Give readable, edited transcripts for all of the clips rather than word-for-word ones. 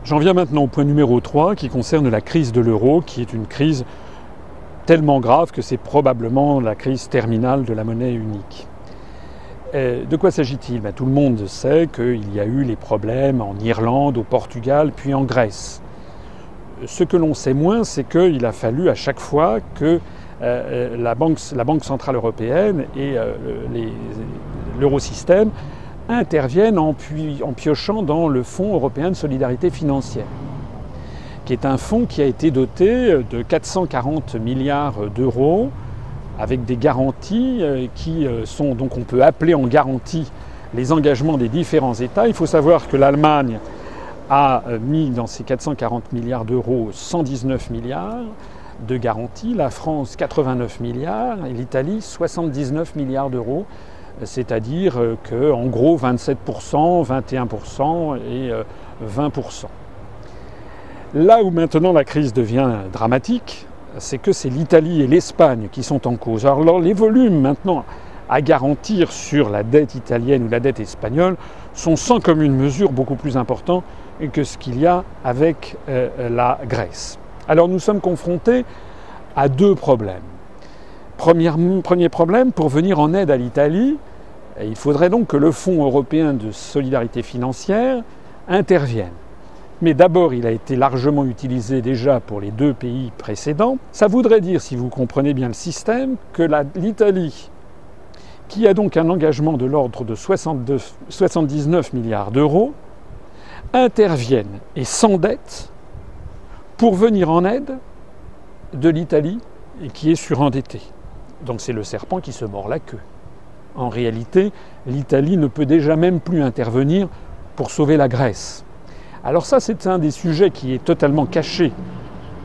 J'en viens maintenant au point numéro 3 qui concerne la crise de l'euro, qui est une crise tellement grave que c'est probablement la crise terminale de la monnaie unique. De quoi s'agit-il ? Tout le monde sait qu'il y a eu les problèmes en Irlande, au Portugal, puis en Grèce. Ce que l'on sait moins, c'est qu'il a fallu à chaque fois que la Banque centrale européenne et l'Eurosystème interviennent en piochant dans le Fonds européen de solidarité financière, qui est un fonds qui a été doté de 440 milliards d'euros, avec des garanties qui sont, donc on peut appeler en garantie les engagements des différents États. Il faut savoir que l'Allemagne a mis dans ces 440 milliards d'euros 119 milliards de garanties, la France 89 milliards et l'Italie 79 milliards d'euros, c'est-à-dire qu'en gros 27%, 21% et 20%. Là où maintenant la crise devient dramatique, c'est que c'est l'Italie et l'Espagne qui sont en cause. Alors les volumes maintenant à garantir sur la dette italienne ou la dette espagnole sont sans commune mesure beaucoup plus importants que ce qu'il y a avec la Grèce. Alors nous sommes confrontés à deux problèmes. Premier problème, pour venir en aide à l'Italie, il faudrait donc que le Fonds européen de solidarité financière intervienne. Mais d'abord, il a été largement utilisé déjà pour les deux pays précédents. Ça voudrait dire, si vous comprenez bien le système, que l'Italie, qui a donc un engagement de l'ordre de 79 milliards d'euros, intervienne et s'endette pour venir en aide de l'Italie qui est surendettée. Donc c'est le serpent qui se mord la queue. En réalité, l'Italie ne peut déjà même plus intervenir pour sauver la Grèce. Alors ça, c'est un des sujets qui est totalement caché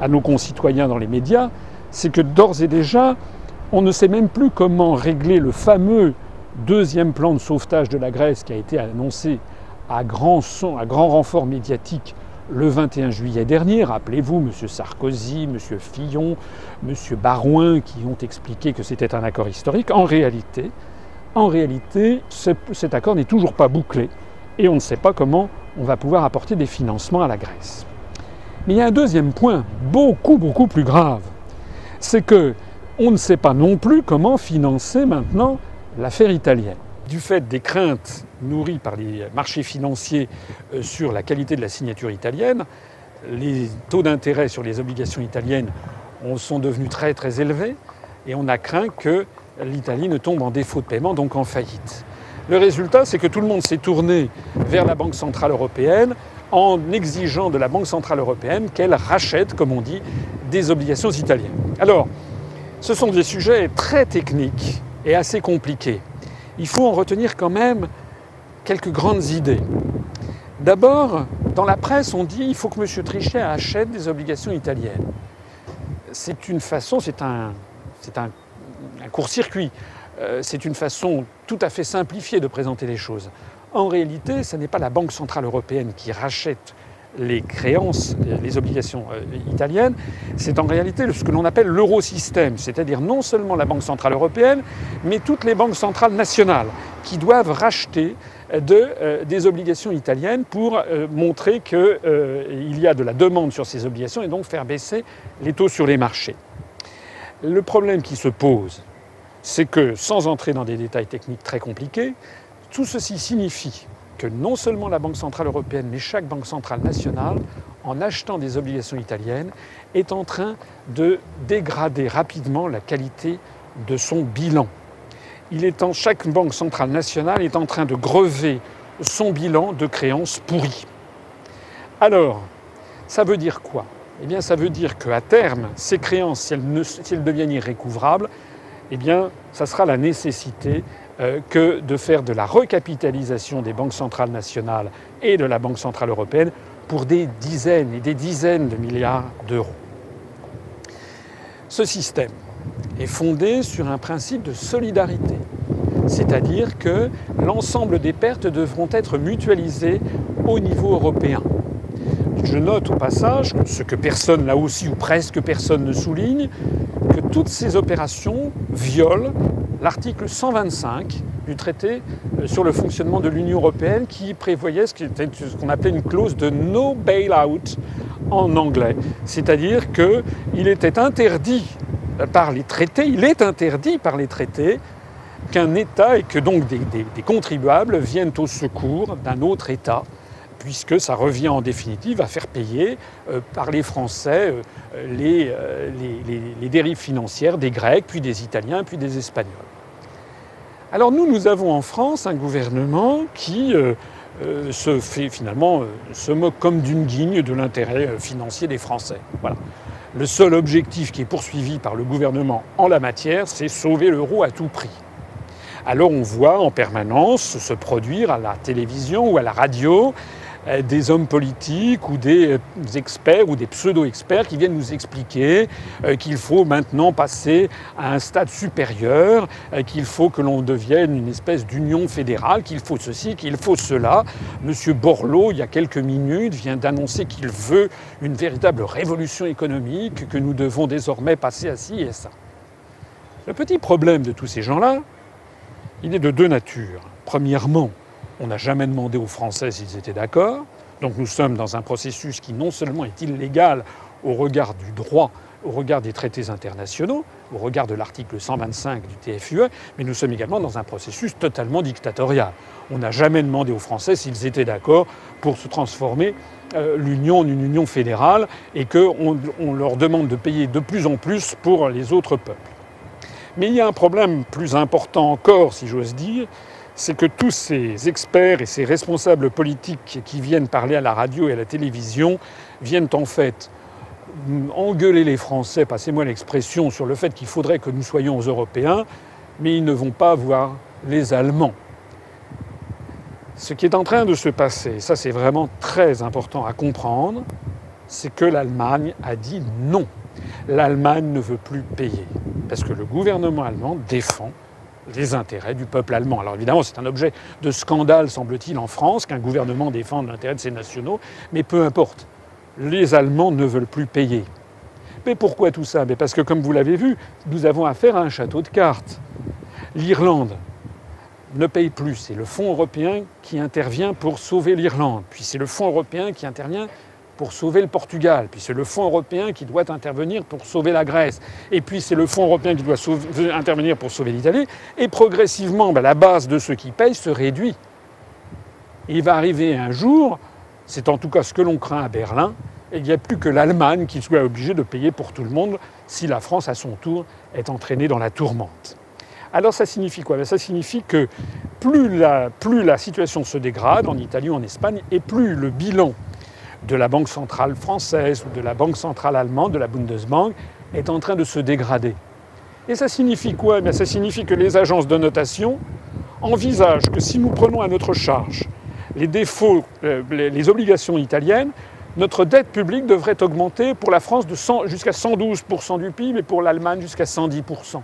à nos concitoyens dans les médias, c'est que d'ores et déjà, on ne sait même plus comment régler le fameux deuxième plan de sauvetage de la Grèce qui a été annoncé à grand renfort médiatique le 21 juillet dernier. Rappelez-vous, M. Sarkozy, M. Fillon, M. Barouin qui ont expliqué que c'était un accord historique. En réalité, cet accord n'est toujours pas bouclé et on ne sait pas comment on va pouvoir apporter des financements à la Grèce. Mais il y a un deuxième point, beaucoup plus grave. C'est qu'on ne sait pas non plus comment financer maintenant l'affaire italienne. Du fait des craintes nourries par les marchés financiers sur la qualité de la signature italienne, les taux d'intérêt sur les obligations italiennes sont devenus très élevés et on a craint que l'Italie ne tombe en défaut de paiement, donc en faillite. Le résultat, c'est que tout le monde s'est tourné vers la Banque centrale européenne en exigeant de la Banque centrale européenne qu'elle rachète, comme on dit, des obligations italiennes. Alors, ce sont des sujets très techniques et assez compliqués. Il faut en retenir quand même quelques grandes idées. D'abord, dans la presse, on dit qu'il faut que M. Trichet achète des obligations italiennes. C'est une façon, c'est un court-circuit. C'est une façon tout à fait simplifiée de présenter les choses. En réalité, ce n'est pas la Banque centrale européenne qui rachète les créances, les obligations italiennes, c'est en réalité ce que l'on appelle l'Eurosystème, c'est-à-dire non seulement la Banque centrale européenne, mais toutes les banques centrales nationales qui doivent racheter des obligations italiennes pour montrer qu'il y a de la demande sur ces obligations et donc faire baisser les taux sur les marchés. Le problème qui se pose, c'est que, sans entrer dans des détails techniques très compliqués, tout ceci signifie que non seulement la Banque centrale européenne, mais chaque banque centrale nationale, en achetant des obligations italiennes, est en train de dégrader rapidement la qualité de son bilan. Chaque banque centrale nationale est en train de grever son bilan de créances pourries. Alors, ça veut dire quoi ? Eh bien, ça veut dire qu'à terme, ces créances, si elles deviennent irrécouvrables, eh bien, ça sera la nécessité que de faire de la recapitalisation des banques centrales nationales et de la Banque centrale européenne pour des dizaines et des dizaines de milliards d'euros. Ce système est fondé sur un principe de solidarité, c'est-à-dire que l'ensemble des pertes devront être mutualisées au niveau européen. Je note au passage, ce que personne là aussi ou presque personne ne souligne, que toutes ces opérations violent l'article 125 du traité sur le fonctionnement de l'Union européenne qui prévoyait ce qu'on appelait une clause de no bail-out en anglais. C'est-à-dire qu'il était interdit par les traités, qu'un État et que donc des contribuables viennent au secours d'un autre État, puisque ça revient en définitive à faire payer par les Français les dérives financières des Grecs, puis des Italiens, puis des Espagnols. Alors nous avons en France un gouvernement qui se moque comme d'une guigne de l'intérêt financier des Français. Voilà. Le seul objectif qui est poursuivi par le gouvernement en la matière, c'est sauver l'euro à tout prix. Alors on voit en permanence se produire à la télévision ou à la radio des hommes politiques ou des experts ou des pseudo-experts qui viennent nous expliquer qu'il faut maintenant passer à un stade supérieur, qu'il faut que l'on devienne une espèce d'union fédérale, qu'il faut ceci, qu'il faut cela. Monsieur Borloo, il y a quelques minutes, vient d'annoncer qu'il veut une véritable révolution économique, que nous devons désormais passer à ci et ça. Le petit problème de tous ces gens-là, il est de deux natures. Premièrement, on n'a jamais demandé aux Français s'ils étaient d'accord. Donc nous sommes dans un processus qui non seulement est illégal au regard du droit, au regard des traités internationaux, au regard de l'article 125 du TFUE, mais nous sommes également dans un processus totalement dictatorial. On n'a jamais demandé aux Français s'ils étaient d'accord pour se transformer l'Union en une union fédérale et qu'on leur demande de payer de plus en plus pour les autres peuples. Mais il y a un problème plus important encore, si j'ose dire, c'est que tous ces experts et ces responsables politiques qui viennent parler à la radio et à la télévision viennent en fait engueuler les Français, passez-moi l'expression, sur le fait qu'il faudrait que nous soyons européens, mais ils ne vont pas voir les Allemands. Ce qui est en train de se passer, ça c'est vraiment très important à comprendre, c'est que l'Allemagne a dit non. L'Allemagne ne veut plus payer, parce que le gouvernement allemand défend les intérêts du peuple allemand. Alors évidemment, c'est un objet de scandale, semble-t-il, en France, qu'un gouvernement défende l'intérêt de ses nationaux, mais peu importe. Les Allemands ne veulent plus payer. Mais pourquoi tout ça? Parce que, comme vous l'avez vu, nous avons affaire à un château de cartes. L'Irlande ne paye plus. C'est le Fonds européen qui intervient pour sauver l'Irlande. Puis c'est le Fonds européen qui intervient pour sauver le Portugal. Puis c'est le Fonds européen qui doit intervenir pour sauver la Grèce. Et puis c'est le Fonds européen qui doit intervenir pour sauver l'Italie. Et progressivement, la base de ceux qui payent se réduit. Et il va arriver un jour, c'est en tout cas ce que l'on craint à Berlin, et il n'y a plus que l'Allemagne qui soit obligée de payer pour tout le monde si la France, à son tour, est entraînée dans la tourmente. Alors ça signifie quoi? Ça signifie que plus la situation se dégrade en Italie ou en Espagne, et plus le bilan de la Banque centrale française ou de la Banque centrale allemande, de la Bundesbank, est en train de se dégrader. Et ça signifie quoi? Ça signifie que les agences de notation envisagent que si nous prenons à notre charge les défauts, les obligations italiennes, notre dette publique devrait augmenter pour la France jusqu'à 112% du PIB et pour l'Allemagne jusqu'à 110%.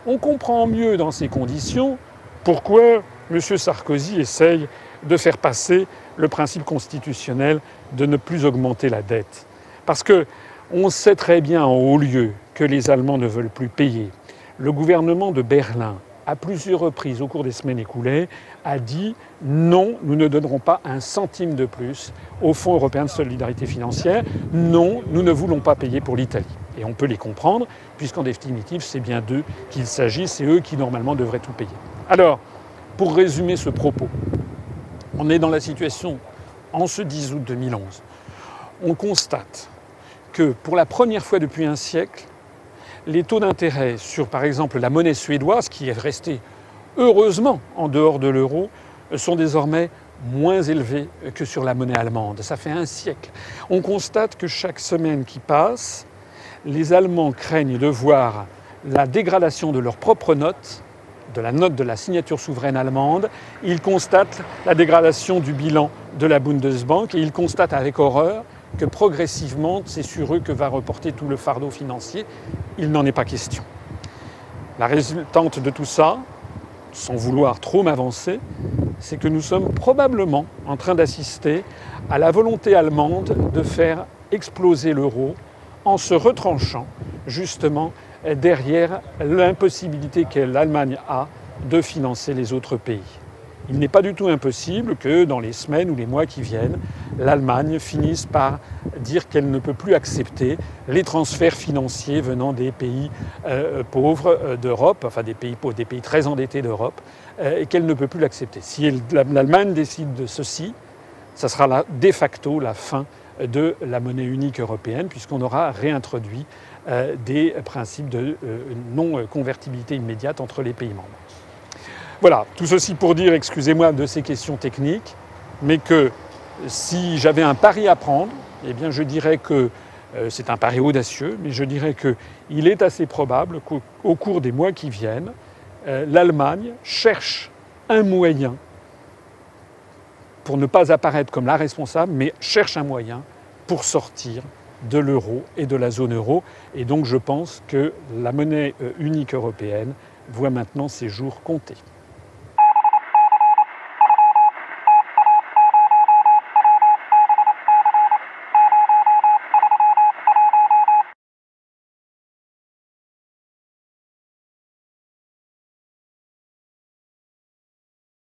On comprend mieux dans ces conditions pourquoi M. Sarkozy essaye de faire passer le principe constitutionnel de ne plus augmenter la dette. Parce qu'on sait très bien en haut lieu que les Allemands ne veulent plus payer. Le gouvernement de Berlin, à plusieurs reprises au cours des semaines écoulées, a dit non, nous ne donnerons pas un centime de plus au Fonds européen de solidarité financière. Non, nous ne voulons pas payer pour l'Italie. Et on peut les comprendre, puisqu'en définitive, c'est bien d'eux qu'il s'agit, c'est eux qui normalement devraient tout payer. Alors, pour résumer ce propos, on est dans la situation, en ce 10 août 2011, on constate que pour la première fois depuis un siècle, les taux d'intérêt sur, par exemple, la monnaie suédoise, qui est restée heureusement en dehors de l'euro, sont désormais moins élevés que sur la monnaie allemande. Ça fait un siècle. On constate que chaque semaine qui passe, les Allemands craignent de voir la dégradation de leur propre note, de la note de la signature souveraine allemande. Ils constatent la dégradation du bilan de la Bundesbank et ils constatent avec horreur que progressivement, c'est sur eux que va reporter tout le fardeau financier. Il n'en est pas question. La résultante de tout ça, sans vouloir trop m'avancer, c'est que nous sommes probablement en train d'assister à la volonté allemande de faire exploser l'euro en se retranchant justement derrière l'impossibilité que l'Allemagne a de financer les autres pays. Il n'est pas du tout impossible que dans les semaines ou les mois qui viennent, l'Allemagne finisse par dire qu'elle ne peut plus accepter les transferts financiers venant des pays pauvres d'Europe, enfin des pays pauvres, des pays très endettés d'Europe, et qu'elle ne peut plus l'accepter. Si l'Allemagne décide de ceci, ça sera de facto la fin de la monnaie unique européenne, puisqu'on aura réintroduit des principes de non-convertibilité immédiate entre les pays membres. Voilà, tout ceci pour dire, excusez-moi de ces questions techniques, mais que si j'avais un pari à prendre, eh bien je dirais que c'est un pari audacieux, mais je dirais qu'il est assez probable qu'au cours des mois qui viennent, l'Allemagne cherche un moyen, pour ne pas apparaître comme la responsable, mais cherche un moyen pour sortir de l'euro et de la zone euro. Et donc je pense que la monnaie unique européenne voit maintenant ses jours compter.